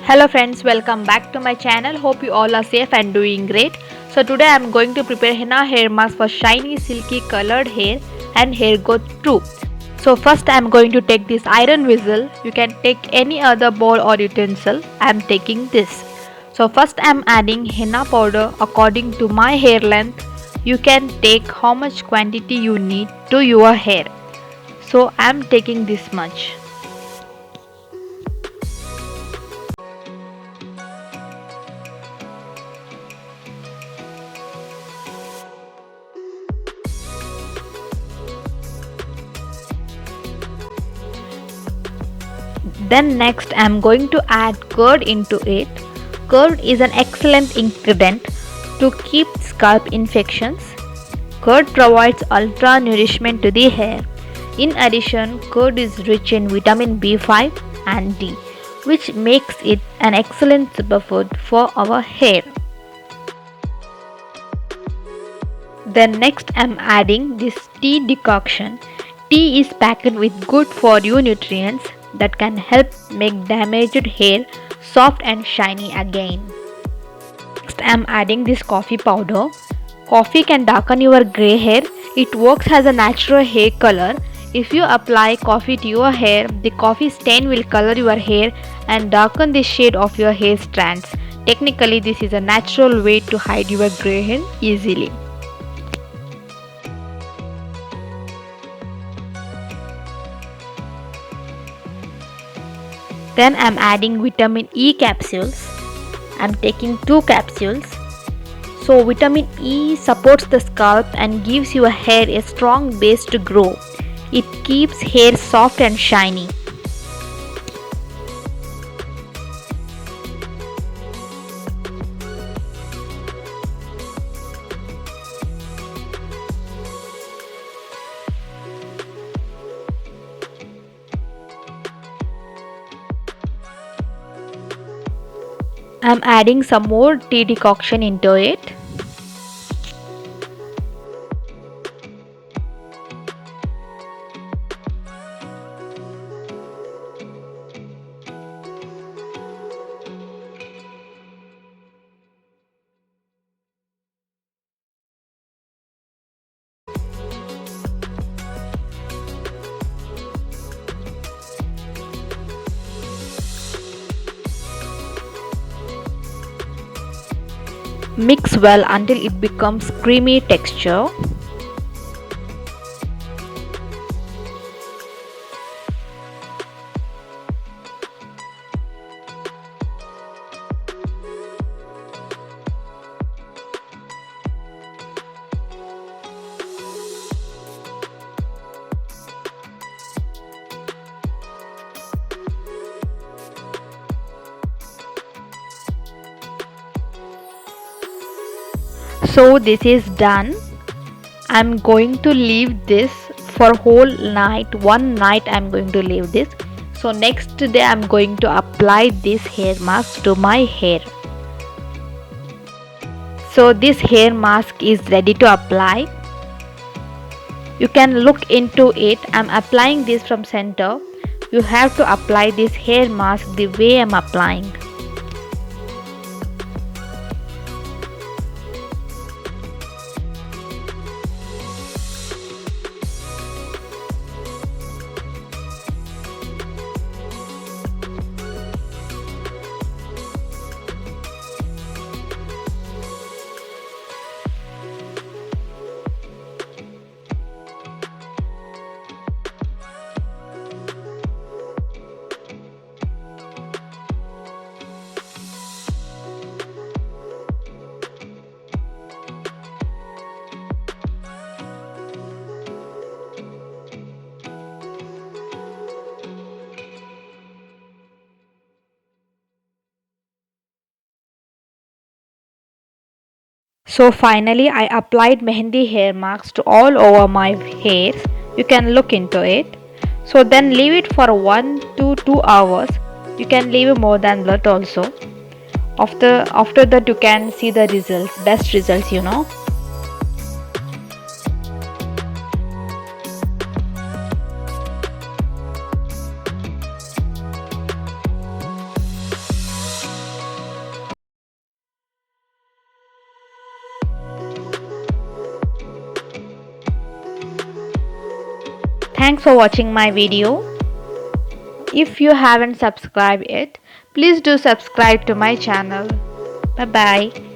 Hello friends, welcome back to my channel. Hope you all are safe and doing great. So today I am going to prepare henna hair mask for shiny silky colored hair and hair growth too. So first I am going to take this iron whistle. You can take any other bowl or utensil. I am taking this. So first I am adding henna powder according to my hair length. You can take how much quantity you need to your hair. So I am taking this much. Then next I am going to add curd into it. Curd is an excellent ingredient to keep scalp infections. Curd provides ultra nourishment to the hair. In addition, curd is rich in vitamin B5 and D, which makes it an excellent superfood for our hair. Then next I am adding this tea decoction. Tea is packed with good for you nutrients that can help make damaged hair soft and shiny again. Next I am adding this coffee powder. Coffee can darken your grey hair. It works as a natural hair color. If you apply coffee to your hair, the coffee stain will color your hair and darken the shade of your hair strands. Technically, this is a natural way to hide your grey hair easily. Then I am adding vitamin E capsules. I am taking 2 capsules. So vitamin E supports the scalp and gives your hair a strong base to grow. It keeps hair soft and shiny. I am adding some more tea decoction into it. Mix well until it becomes creamy texture. So this is done. I'm going to leave this for whole night. One night I'm going to leave this. So next day I'm going to apply this hair mask to my hair. So this hair mask is ready to apply. You can look into it. I'm applying this from center. You have to apply this hair mask the way I'm applying. So finally I applied Mehendi hair masks to all over my hairs. You can look into it. So then leave it for 1 to 2 hours. You can leave more than that also. After that you can see the results, best results, you know. Thanks for watching my video. If you haven't subscribed yet, please do subscribe to my channel. Bye bye.